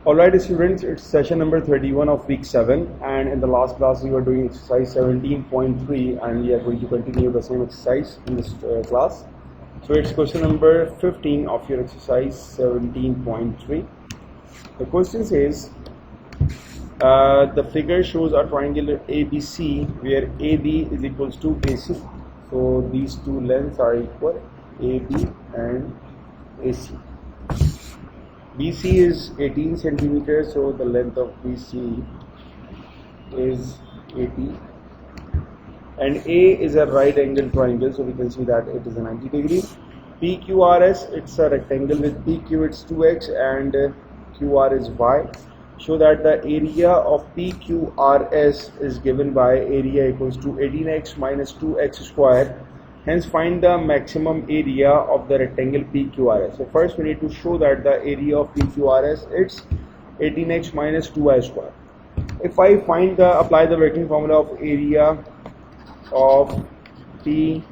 Alright students, it's session number 31 of week 7, and in the last class we were doing exercise 17.3 and we are going to continue the same exercise in this class. So it's question number 15 of your exercise 17.3. The question says the figure shows a triangle ABC where AB is equals to AC. So these two lengths are equal, AB and AC. BC is 18 centimeters, so the length of BC is 80, and A is a right angle triangle, so we can see that it is a 90 degree. PQRS, it's a rectangle with PQ, it's 2x and QR is y. Show that the area of PQRS is given by area equals to 18x minus 2x square. Hence find the maximum area of the rectangle PQRS. So first we need to show that the area of PQRS it's 18x minus 2y square. If I apply the working formula of area of PQRS,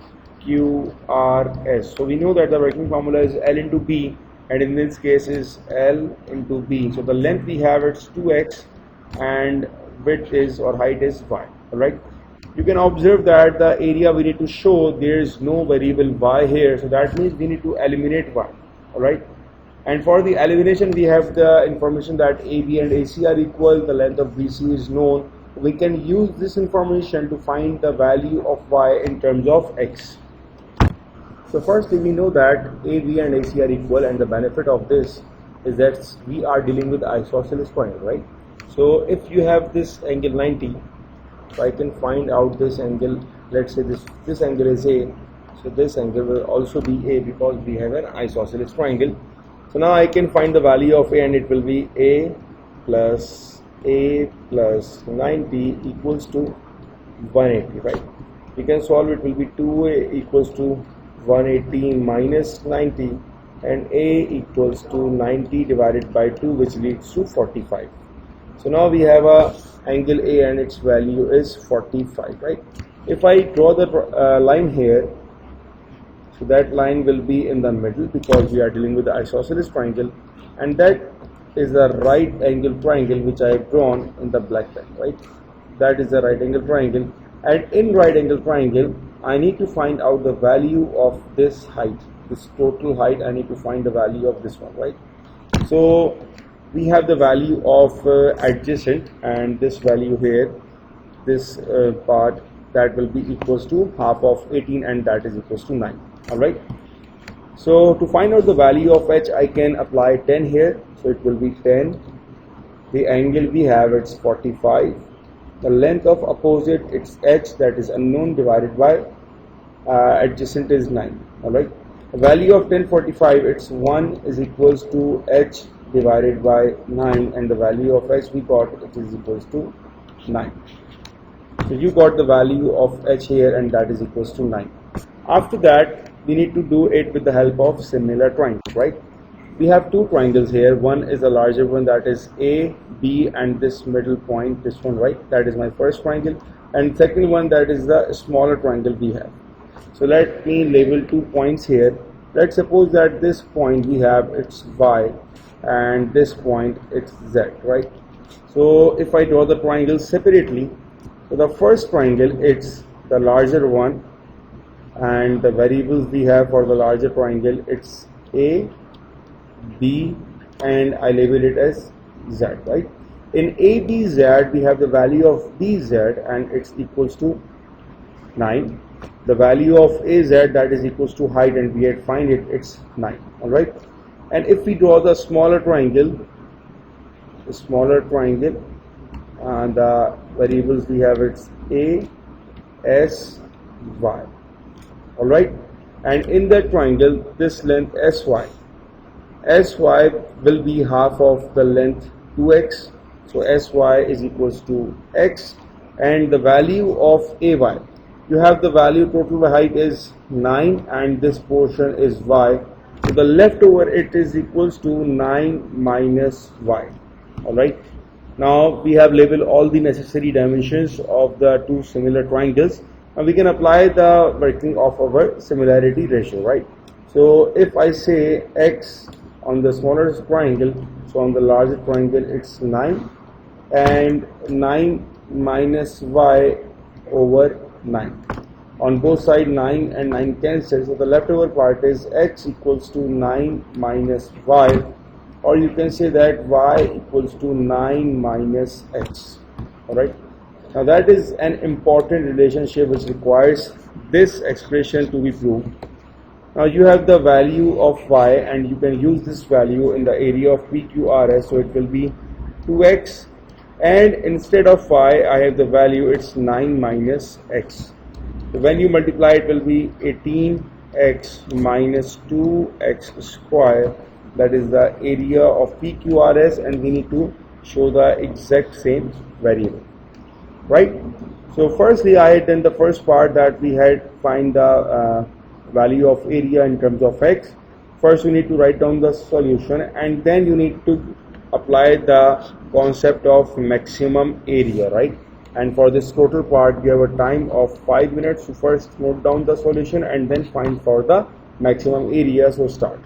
so we know that the working formula is L into B, and in this case is L into B. So the length we have it's 2x and width is or height is y. Alright. You can observe that the area we need to show, there is no variable y here, so that means we need to eliminate y. Alright, and for the elimination we have the information that AB and AC are equal, the length of BC is known. We can use this information to find the value of y in terms of x. So firstly we know that AB and AC are equal, and the benefit of this is that we are dealing with isosceles triangle, right? So if you have this angle 90, so I can find out this angle. Let's say this angle is A, so this angle will also be A because we have an isosceles triangle. So now I can find the value of A, and it will be A plus 90 equals to 180, right? We can solve it, will be 2A equals to 180 minus 90, and A equals to 90 divided by 2, which leads to 45. So now we have a angle A and its value is 45, right? If I draw the line here, so that line will be in the middle because we are dealing with the isosceles triangle, and that is the right angle triangle which I have drawn in the black pen, right? That is the right angle triangle, and in right angle triangle I need to find out the value of this height, this total height. I need to find the value of this one, right? So we have the value of adjacent, and this value here, this part, that will be equals to half of 18, and that is equals to 9. Alright, so to find out the value of h, I can apply 10 here, so it will be 10. The angle we have, it's 45. The length of opposite, it's h, that is unknown, divided by adjacent is 9. Alright, the value of 1045, it's 1 is equals to h divided by 9, and the value of h we got, it is equals to 9. So you got the value of h here, and that is equals to 9. After that we need to do it with the help of similar triangles, right? We have two triangles here. One is a larger one, that is A, B, and this middle point, this one, right? That is my first triangle, and second one, that is the smaller triangle we have. So let me label 2 points here. Let's suppose that this point we have, it's y, and this point it's z, right? So if I draw the triangle separately, so the first triangle, it's the larger one, and the variables we have for the larger triangle, it's A, B, and I label it as z, right? In ABZ we have the value of BZ, and it's equals to 9. The value of AZ, that is equals to height, and we had find it, it's 9. Alright, and if we draw the smaller triangle, and the variables we have, it's A, S, Y. Alright, and in that triangle, this length SY will be half of the length 2x, so SY is equals to x, and the value of AY, you have the value total height is 9, and this portion is y, so the leftover it is equals to 9 minus y. Alright, now we have labeled all the necessary dimensions of the two similar triangles, and we can apply the working of our similarity ratio, right? So if I say x on the smaller triangle, So on the larger triangle it's 9, and 9 minus y over 9. On both sides 9 and 9 cancel, so the leftover part is x equals to 9 minus y, or you can say that y equals to 9 minus x. Alright, now that is an important relationship which requires this expression to be proved. Now you have the value of y, and you can use this value in the area of PQRS, so it will be 2x, and instead of y I have the value, it's 9 minus x. So when you multiply, it will be 18x minus 2x square, that is the area of PQRS, and we need to show the exact same variable, right? So firstly I had done the first part, that we had find the value of area in terms of x. First you need to write down the solution, and then you need to apply the concept of maximum area, right? And for this total part you have a time of 5 minutes to first note down the solution and then find for the maximum area. So start.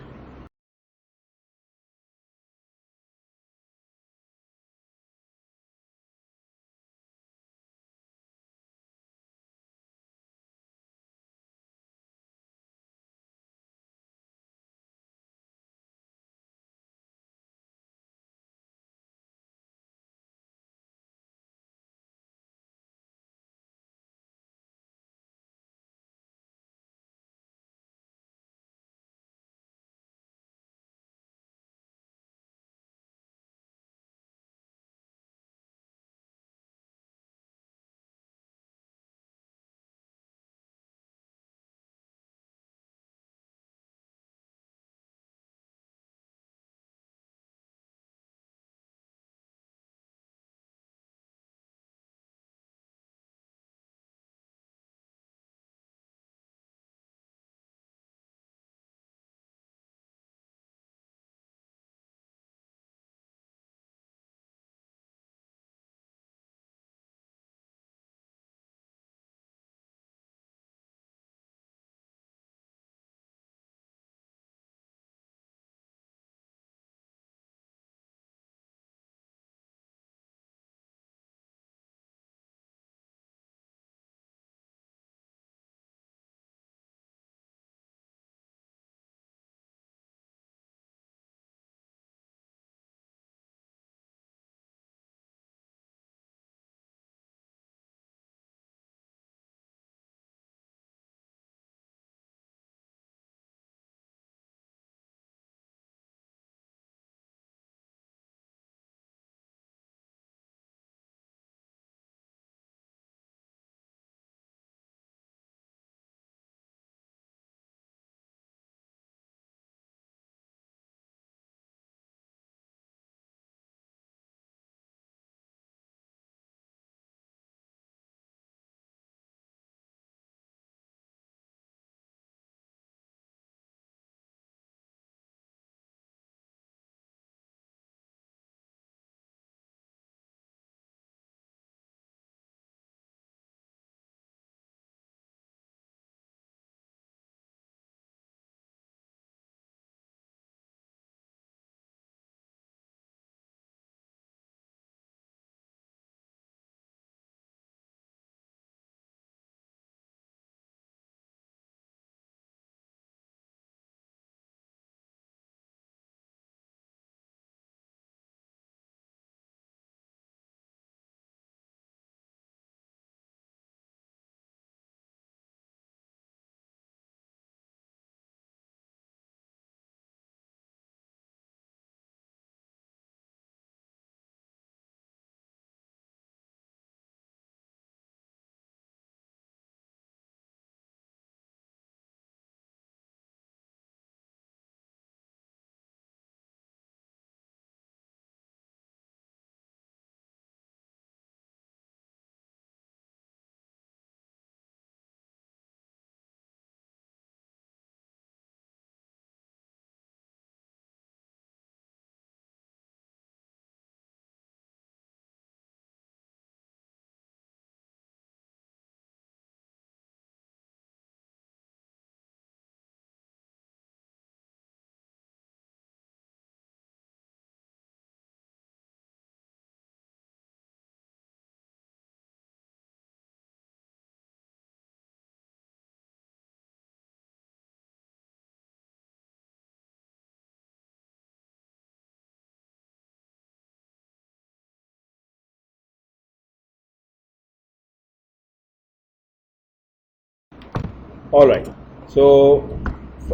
Alright, so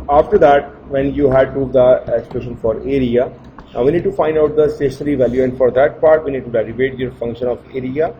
after that, when you had proved the expression for area, now we need to find out the stationary value, and for that part we need to derivate your function of area.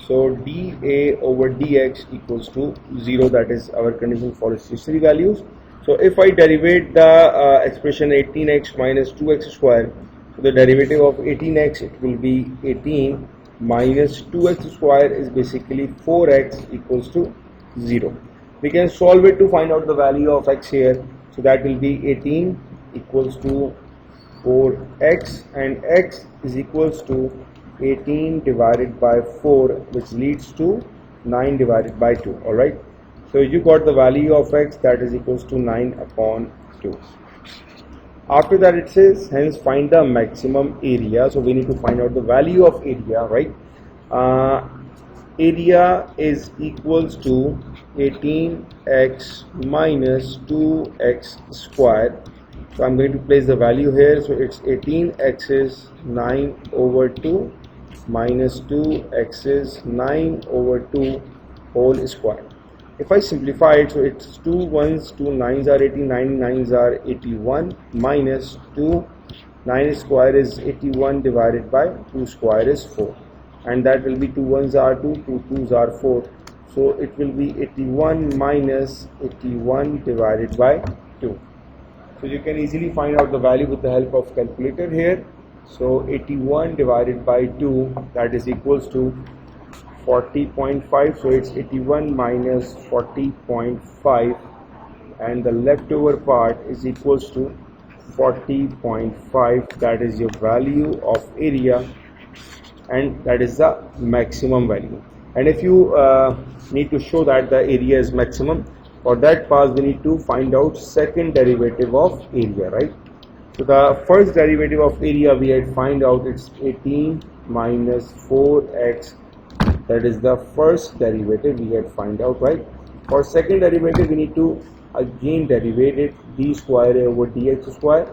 So dA over dx equals to 0, that is our condition for stationary values. So if I derivate the expression 18x minus 2x square, so the derivative of 18x, it will be 18 minus 2x square is basically 4x equals to 0. We can solve it to find out the value of x here. So that will be 18 equals to 4x, and x is equals to 18 divided by 4, which leads to 9 divided by 2. Alright, so you got the value of x, that is equals to 9 upon 2. After that it says, hence find the maximum area. So we need to find out the value of area, right? Area is equals to 18x minus 2x square. So I'm going to place the value here. So it's 18x is 9 over 2 minus 2x is 9 over 2 whole square. If I simplify it, so it's 2 1s, 2 9s are 89, 9s are 81, minus 2, 9 square is 81 divided by 2 square is 4. And that will be 2 1s are 2, 2 2s are 4. So it will be 81 minus 81 divided by 2. So you can easily find out the value with the help of calculator here. So 81 divided by 2, that is equals to 40.5. So it's 81 minus 40.5, and the leftover part is equals to 40.5. that is your value of area, and that is the maximum value. And if you need to show that the area is maximum, for that part we need to find out second derivative of area, right? So the first derivative of area we had find out, it's 18 minus 4x, that is the first derivative we had find out, right? For second derivative we need to again derivate it, d square over dx square.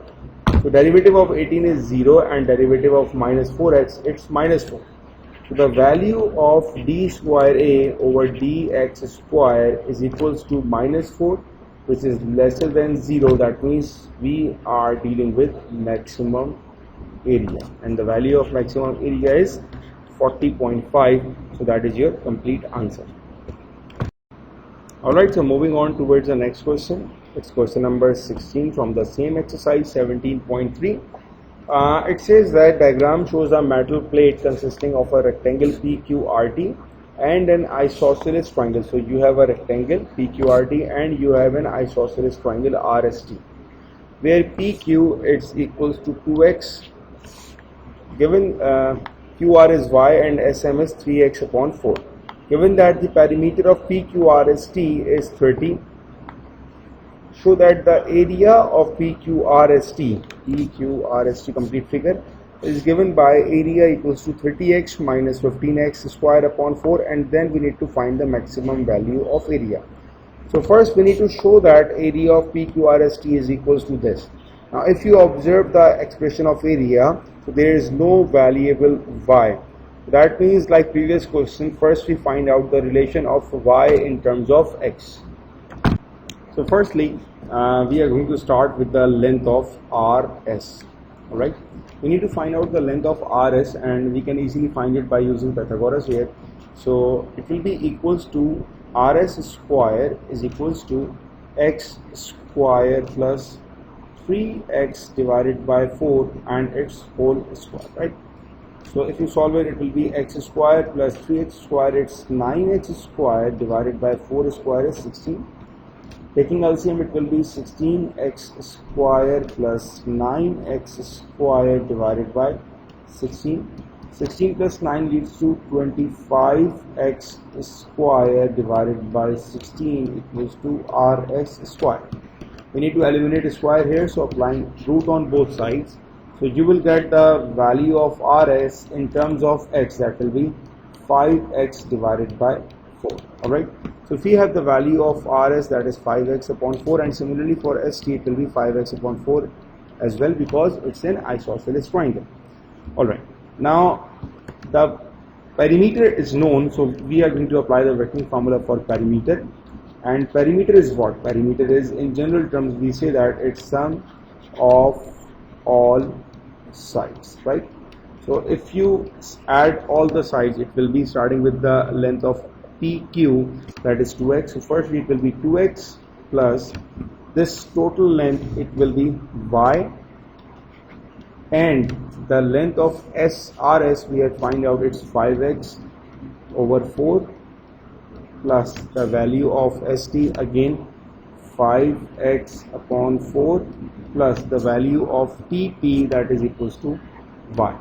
So derivative of 18 is 0, and derivative of minus 4x, it's minus 4. So the value of d square a over dx square is equals to minus 4, which is lesser than 0. That means we are dealing with maximum area, and the value of maximum area is 40.5. so that is your complete answer. Alright, so moving on towards the next question. It's question number 16 from the same exercise 17.3. It says that diagram shows a metal plate consisting of a rectangle PQRT and an isosceles triangle. So you have a rectangle PQRT and you have an isosceles triangle RST, where PQ is equals to 2x, given QR is y and SM is 3x upon 4. Given that the perimeter of PQRST is 30, show that the area of PQRST complete figure is given by area equals to 30x minus 15x square upon 4, and then we need to find the maximum value of area. So first we need to show that area of PQRST is equals to this. Now if you observe the expression of area, so there is no variable y. That means, like previous question, first we find out the relation of y in terms of x. So firstly, we are going to start with the length of RS. Alright, we need to find out the length of RS, and we can easily find it by using Pythagoras here. So it will be equals to RS square is equals to x square plus 3x divided by 4 and its whole square, right? So if you solve it, it will be x square plus 3x square, it's 9x square divided by 4 square is 16. Taking LCM, it will be 16x square plus 9x square divided by 16. 16 plus 9 leads to 25x square divided by 16 equals to RS square. We need to eliminate a square here, so applying root on both sides. So you will get the value of RS in terms of x, that will be 5x divided by 4. Alright, so if we have the value of RS, that is 5x upon 4, and similarly for ST it will be 5x upon 4 as well, because it's an isosceles triangle. Alright, now the perimeter is known, so we are going to apply the working formula for perimeter. And perimeter is what? Perimeter is, in general terms, we say that it's sum of all sides, right? So if you add all the sides, it will be starting with the length of PQ, that is 2x. So first it will be 2x plus this total length, it will be y, and the length of SRS we have find out it's 5x over 4 plus the value of ST again 5x upon 4 plus the value of TP, that is equals to y.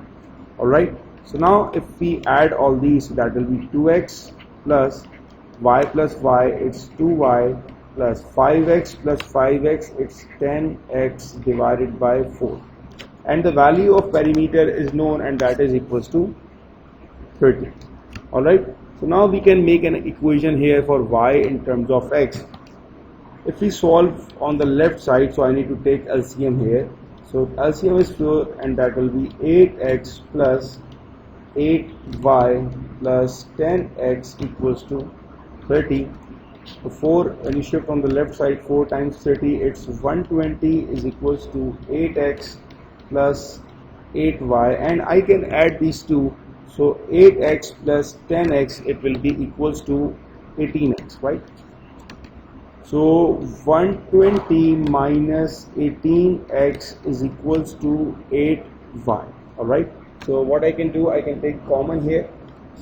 Alright, so now if we add all these, that will be 2x plus y, it's 2y plus 5x plus 5x, it's 10x divided by 4, and the value of perimeter is known, and that is equals to 30. Alright, so now we can make an equation here for y in terms of x. If we solve on the left side, so I need to take LCM here. So LCM is 4, and that will be 8x plus 8y plus 10x equals to 30. So 4, when you shift on the left side, 4 times 30, it's 120 is equals to 8x plus 8y, and I can add these two. So 8x plus 10x, it will be equals to 18x, right? So 120 minus 18x is equals to 8y. Alright, so what I can do, I can take common here.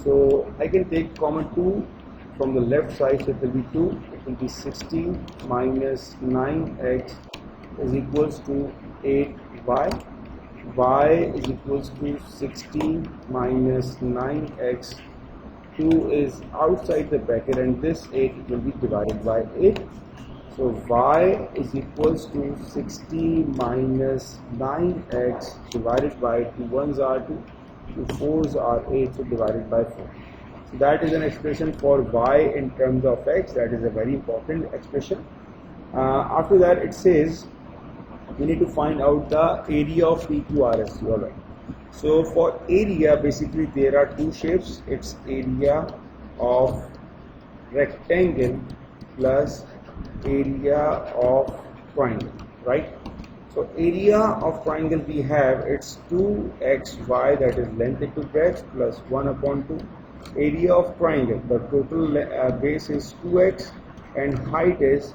So I can take common 2 from the left side, so it will be 2. It will be 16 minus 9x is equals to 8y. Y is equals to 16 minus 9x. 2 is outside the bracket, and this 8 will be divided by 8. So y is equals to 60 minus 9x divided by 2 1s are 2, 2 4s are 8, so divided by 4. So that is an expression for y in terms of x. That is a very important expression. After that, it says we need to find out the area of PQRS. Alright. So for area, basically there are two shapes. It's area of rectangle plus area of triangle, right? So area of triangle we have, it's 2xy, that is length into breadth, plus 1 upon 2. Area of triangle, the total base is 2x and height is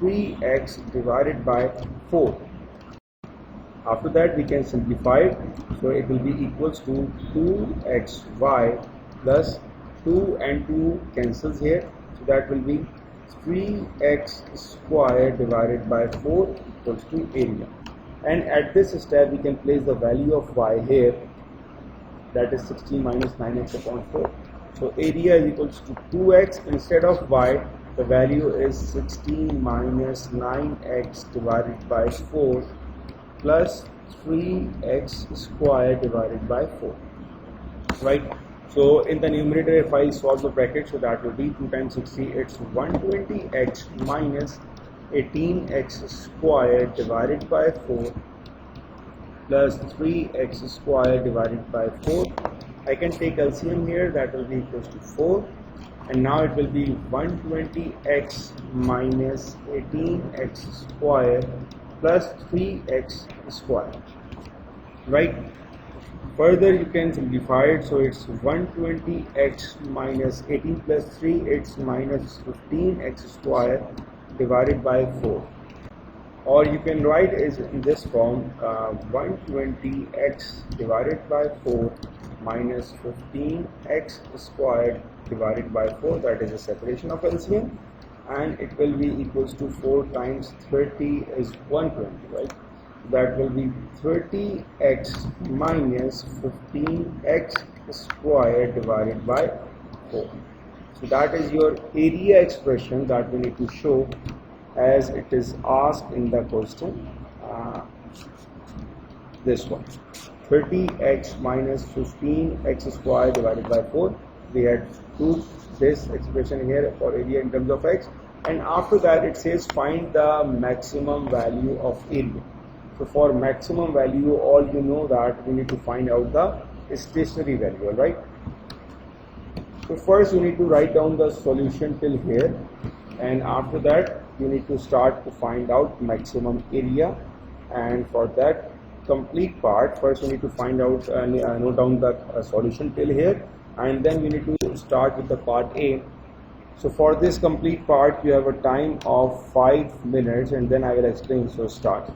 3x divided by 4. After that we can simplify it, so it will be equals to 2xy plus 2 and 2 cancels here, so that will be 3x squared divided by 4 equals to area. And at this step we can place the value of y here, that is 16 minus 9x upon 4. So area is equals to 2x, instead of y the value is 16 minus 9x divided by 4 plus 3x squared divided by 4, right? So in the numerator, if I solve the bracket, so that will be 2 times 60, it's 120x minus 18x squared divided by 4 plus 3x squared divided by 4. I can take LCM here, that will be equals to 4, and now it will be 120x minus 18x squared plus 3x squared, right? Further you can simplify it, so it's 120x minus 18 plus 3, it's minus 15x squared divided by 4, or you can write is in this form, 120x divided by 4 minus 15x squared divided by 4, that is a separation of LCM, and it will be equals to 4 times 30 is 120, right? That will be 30x minus 15x squared divided by 4. So that is your area expression that we need to show as it is asked in the question. This one, 30x minus 15x squared divided by 4. We had proved this expression here for area in terms of x, and after that it says find the maximum value of area. So for maximum value, all you know that we need to find out the stationary value, right? So first you need to write down the solution till here. and after that you need to start to find out maximum area. And for that complete part, first you need to find out note down the solution till here, and then you need to start with the part A. So for this complete part you have a time of 5 minutes, and then I will explain. So start.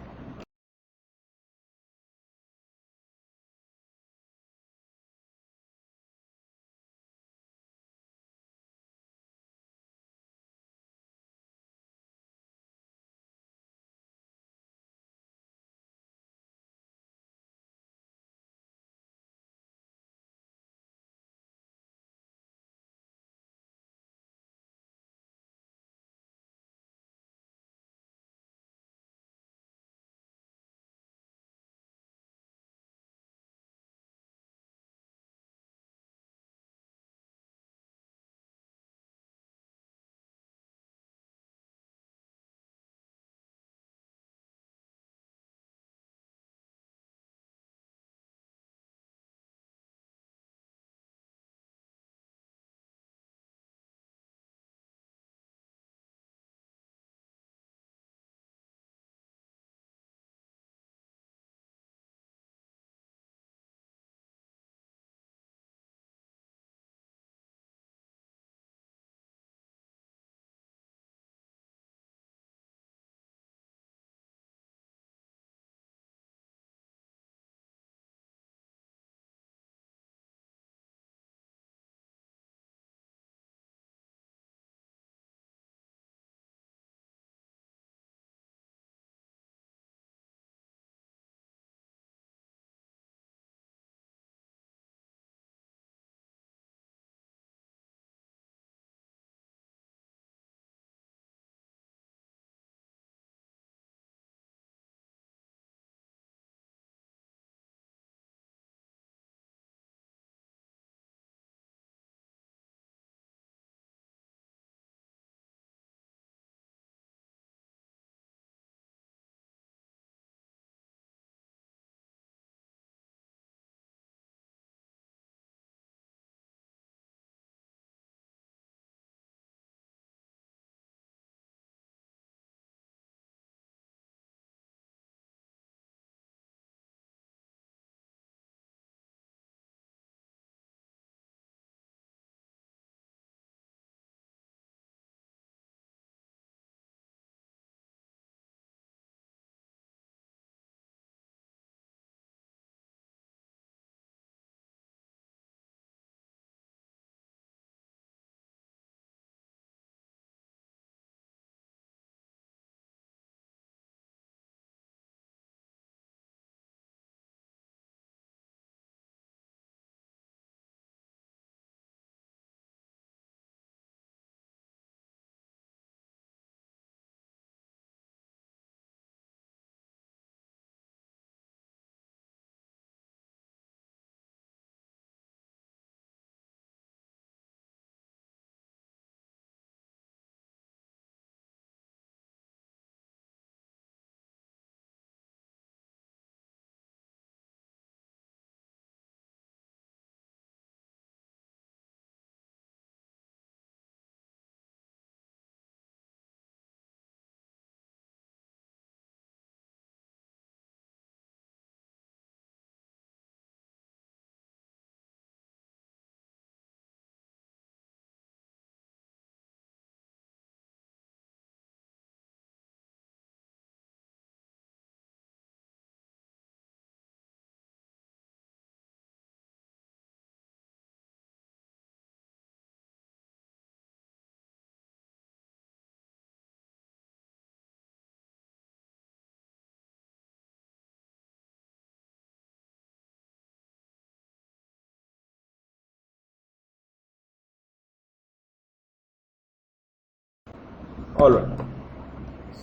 Alright,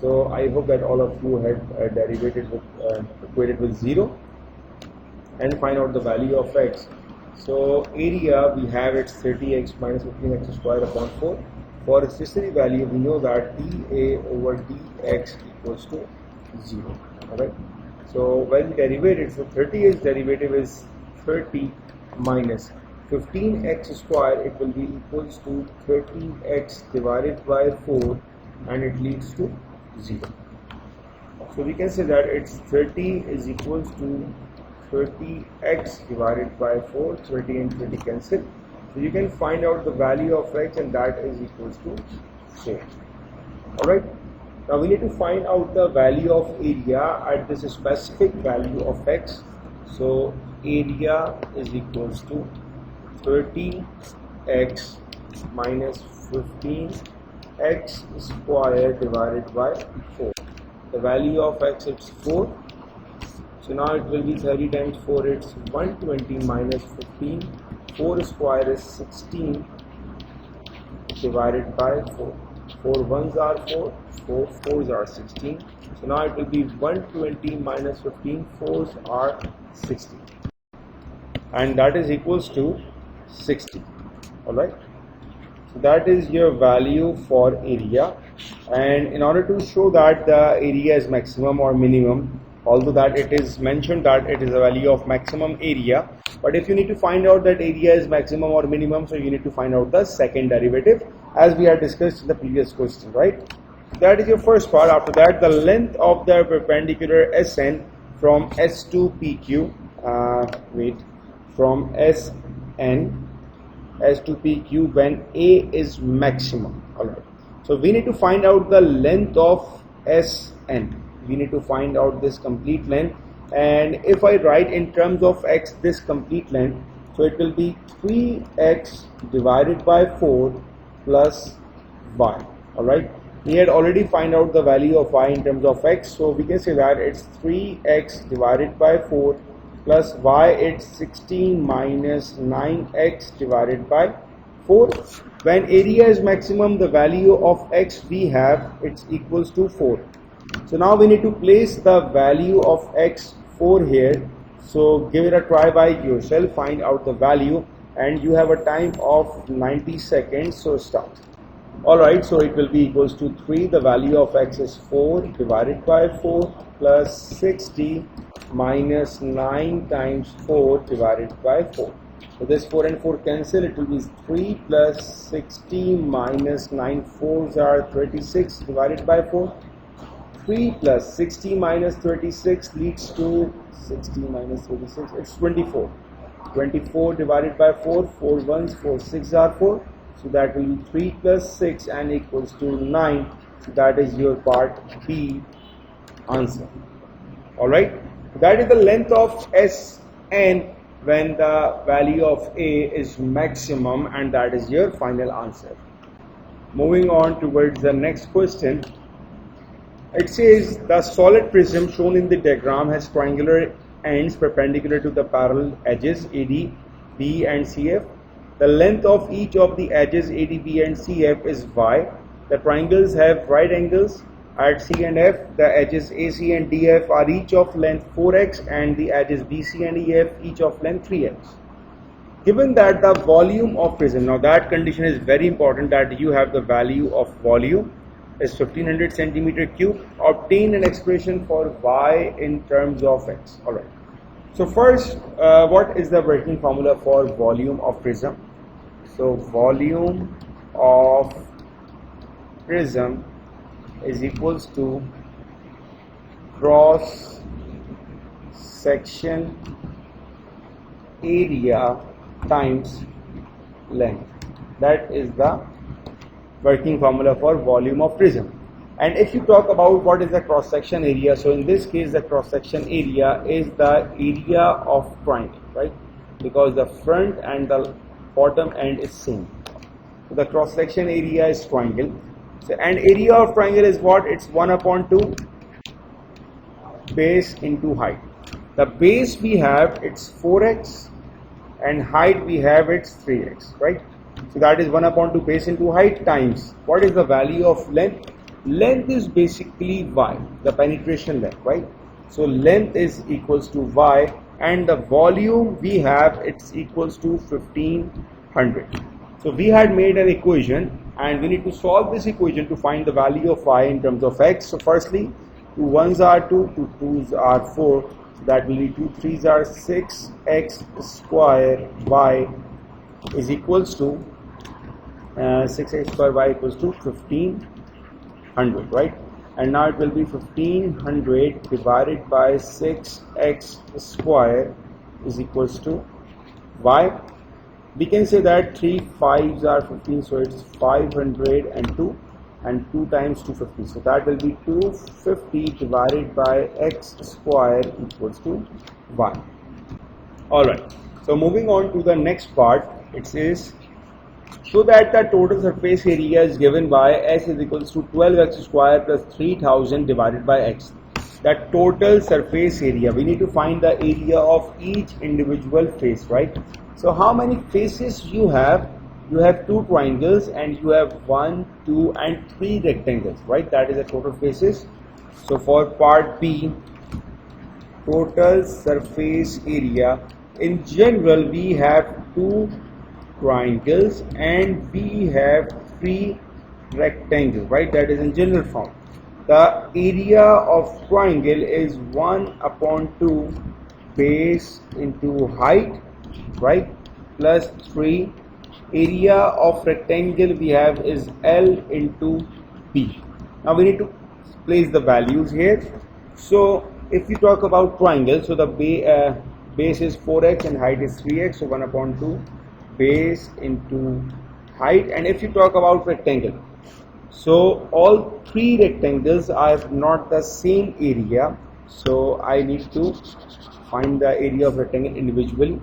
so I hope that all of you had derivated with equated with 0 and find out the value of x. So area we have it's 30x minus 15x squared upon 4. For stationary value we know that dA over dx equals to 0. Alright, so when derivated, so 30x derivative is 30 minus 15x square, it will be equals to 30x divided by 4 and it leads to 0. So we can say that it's 30 is equals to 30x divided by 4. 30 and 30 cancel. So you can find out the value of x, and that is equals to 4. Alright. Now we need to find out the value of area at this specific value of x. So area is equals to 30x minus 15x square divided by 4. The value of x is 4. So now it will be 30 times 4, it's 120 minus 15. 4 square is 16 divided by 4. 4 1s are 4, 4 4s are 16. So now it will be 120 minus 15, 4s are 60. And that is equals to 60. Alright. So that is your value for area. And in order to show that the area is maximum or minimum, although that it is mentioned that it is a value of maximum area, but if you need to find out that area is maximum or minimum, so you need to find out the second derivative as we had discussed in the previous question, right? That is your first part. After that, the length of the perpendicular SN from S to PQ, from SN S to PQ when A is maximum. Alright. So we need to find out the length of SN. We need to find out this complete length, and if I write in terms of x this complete length, so it will be 3x divided by 4 plus y. Alright, we had already find out the value of y in terms of x, so we can say that it's 3x divided by 4 plus y, it's 16 minus 9x divided by 4. When area is maximum, the value of x we have, it's equals to 4. So now we need to place the value of x4 here. So give it a try by yourself, find out the value, and you have a time of 90 seconds. So start. Alright, so it will be equals to 3. The value of x is 4 divided by 4 plus 60 minus 9 times 4 divided by 4. So this 4 and 4 cancel, it will be 3 plus 60 minus 9 4s are 36 divided by 4. 3 plus 60 minus 36 leads to 60 minus 36, it's 24. 24 divided by 4, 4 1s, 4 6 are 4. So that will be 3 plus 6 and equals to 9. So that is your part B answer. Alright, that is the length of SN when the value of A is maximum, and that is your final answer. Moving on towards the next question. It says the solid prism shown in the diagram has triangular ends perpendicular to the parallel edges AD, B and CF. The length of each of the edges AD, B and CF is y. The triangles have right angles at C and F. The edges AC and DF are each of length 4x, and the edges BC and EF each of length 3x. Given that the volume of prism, now that condition is very important, that you have the value of volume is 1500 centimeter cube. Obtain an expression for y in terms of x. Alright. So first, what is the working formula for volume of prism? So volume of prism is equals to cross section area times length. That is the working formula for volume of prism. And if you talk about what is the cross section area, so in this case the cross section area is the area of triangle, right? Because the front and the bottom end is same. So the cross section area is triangle. So, and area of triangle is what? It's 1/2 base into height. The base we have, it's 4x, and height we have, it's 3x, right? So that is 1/2 base into height times what is the value of length? Length is basically y, the penetration length, right? So length is equals to y, and the volume we have, it's equals to 1500. So we had made an equation, and we need to solve this equation to find the value of y in terms of x. So firstly, 2 1s are 2, 2 2s are 4. That will be 2 3s are 6, x square y is equals to 6x square y equals to 1500. 1500, right? And now it will be 1500 divided by 6x square is equals to y. We can say that 3 5s are 15, so it's 502, and 2 times 250, so that will be 250 divided by x square equals to y. Alright, so moving on to the next part, it says so that the total surface area is given by s is equals to 12x square plus 3000 divided by x. The total surface area, we need to find the area of each individual face, right? So how many faces you have? You have two triangles and you have 1, 2 and 3 rectangles, right? That is the total faces. So for part B, total surface area, in general we have two triangles and we have 3 rectangles, right? That is in general form. The area of triangle is 1 upon 2 base into height, right, plus 3. Area of rectangle we have is L into B. Now we need to place the values here. So if you talk about triangle, so the base is 4x and height is 3x, so 1 upon 2 base into height. And if you talk about rectangle, so all 3 rectangles are not the same area, so I need to find the area of rectangle individually.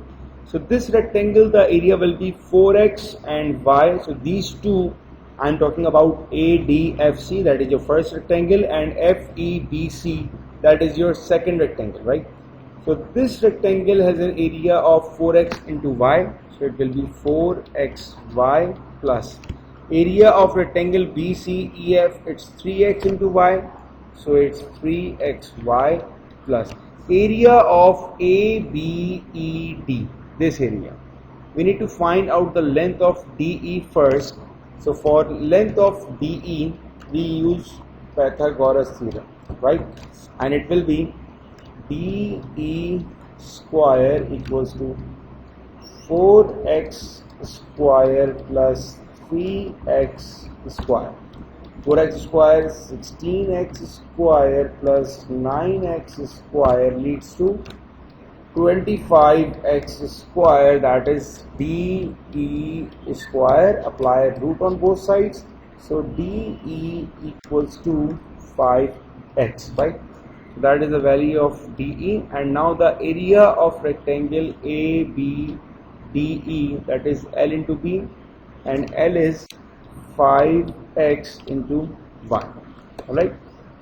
So this rectangle, the area will be 4x and y. So these two, I am talking about ADFC, that is your first rectangle, and FEBC, that is your second rectangle, right? So this rectangle has an area of 4x into y, so it will be 4xy plus area of rectangle BCEF, it's 3x into y, so it's 3xy plus area of ABED, this area. We need to find out the length of DE first. So for length of DE, we use Pythagoras theorem, right? And it will be DE square equals to 4x square plus 3x square. 4x square is 16x square plus 9x square leads to 25x square, that is DE square. Apply root on both sides, so DE equals to 5x, right? So that is the value of DE. And now the area of rectangle ABDE, that is L into B, and L is 5x into y. Alright,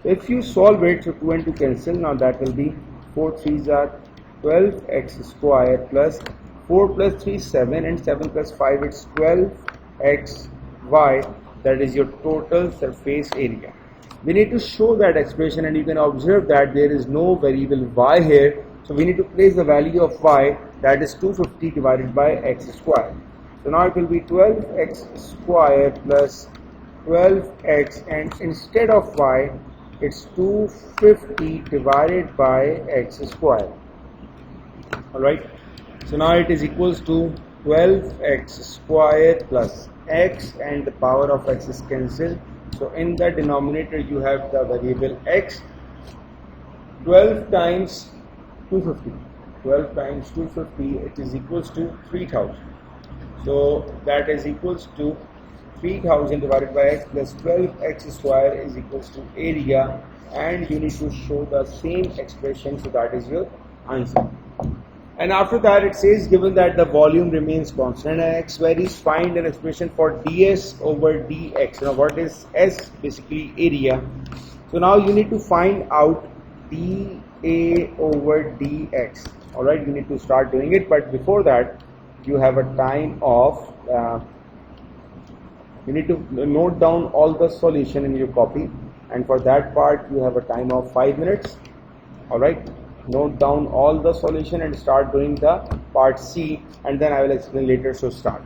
so if you solve it, so 2 and 2 cancel, now that will be 4 3s are 12x square plus 4 plus 3 7 and 7 plus 5 it's 12xy, that is your total surface area. We need to show that expression, and you can observe that there is no variable y here, so we need to place the value of y, that is 250 divided by x square. So now it will be 12x square plus 12x, and instead of y it's 250 divided by x square. Alright, so now it is equals to 12x square plus x, and the power of x is cancelled, so in the denominator you have the variable x. 12 times 250, 12 times 250, it is equals to 3000. So that is equals to 3000 divided by x plus 12x square is equals to area, and you need to show the same expression, so that is your answer. And after that it says, given that the volume remains constant and x varies, find an expression for ds over dx. Now what is s? Basically area. So now you need to find out dA over dx. Alright, you need to start doing it, but before that you have a time of you need to note down all the solution in your copy, and for that part you have a time of 5 minutes. Alright, note down all the solution and start doing the part C, and then I will explain later, so start.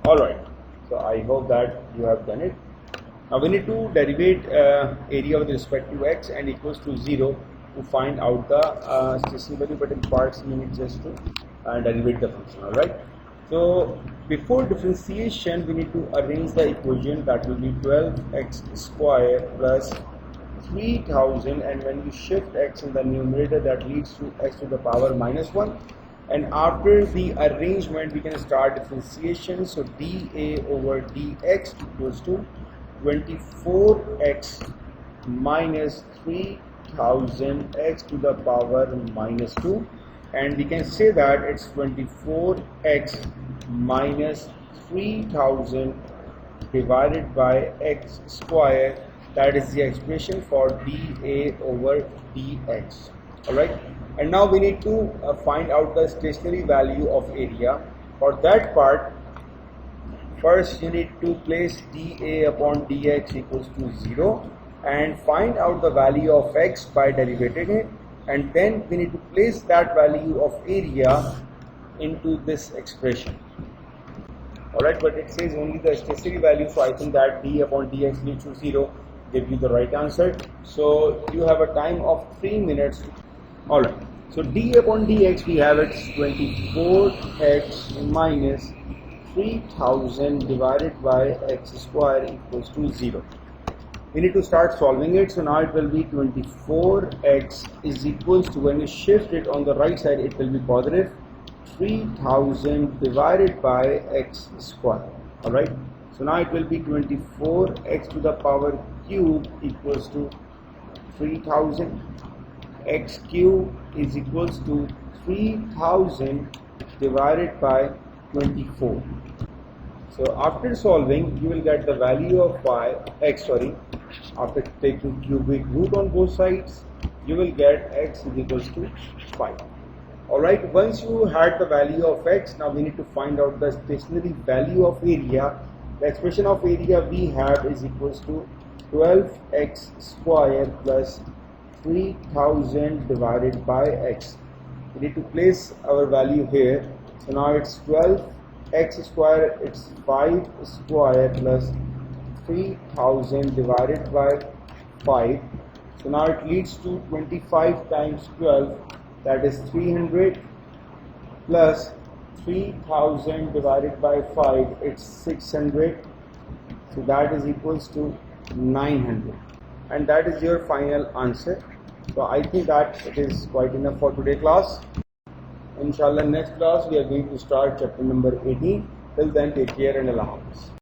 Alright, so I hope that you have done it. Now we need to derivate area with respect to x and equals to 0 to find out the stationary value, but in parts we need just to derivate the function. Alright, so before differentiation we need to arrange the equation. That will be 12x square plus 3000, and when you shift x in the numerator, that leads to x to the power minus 1. And after the arrangement we can start differentiation. So dA over dx equals to 24x minus 3000 x to the power minus 2, and we can say that it's 24x minus 3000 divided by x square. That is the expression for dA over dx. Alright, and now we need to find out the stationary value of area. For that part, first you need to place dA upon dx equals to 0 and find out the value of x by derivating it, and then we need to place that value of area into this expression. Alright, but it says only the stationary value, so I think that d upon dx leads to 0, give you the right answer. So you have a time of 3 minutes. Alright, so d upon dx we have it's 24x minus 3000 divided by x square equals to 0. We need to start solving it. So now it will be 24x is equals to, when you shift it on the right side, it will be positive 3000 divided by x square. Alright, so now it will be 24x to the power cube equals to 3000. X cube is equals to 3000 divided by 24. So after solving, you will get the value of after taking cubic root on both sides, you will get x is equals to 5. Alright, once you had the value of x, now we need to find out the stationary value of area. The expression of area we have is equals to 12x square plus 3000 divided by x. We need to place our value here. So now it's 12x square, it's 5 square plus 3000 divided by 5. So now it leads to 25 times 12, that is 300, plus 3000 divided by 5, it's 600. So that is equals to 900, and that is your final answer. So I think that it is quite enough for today class. Inshallah, next class we are going to start chapter number 18. Till then, take care and Allah Hafiz.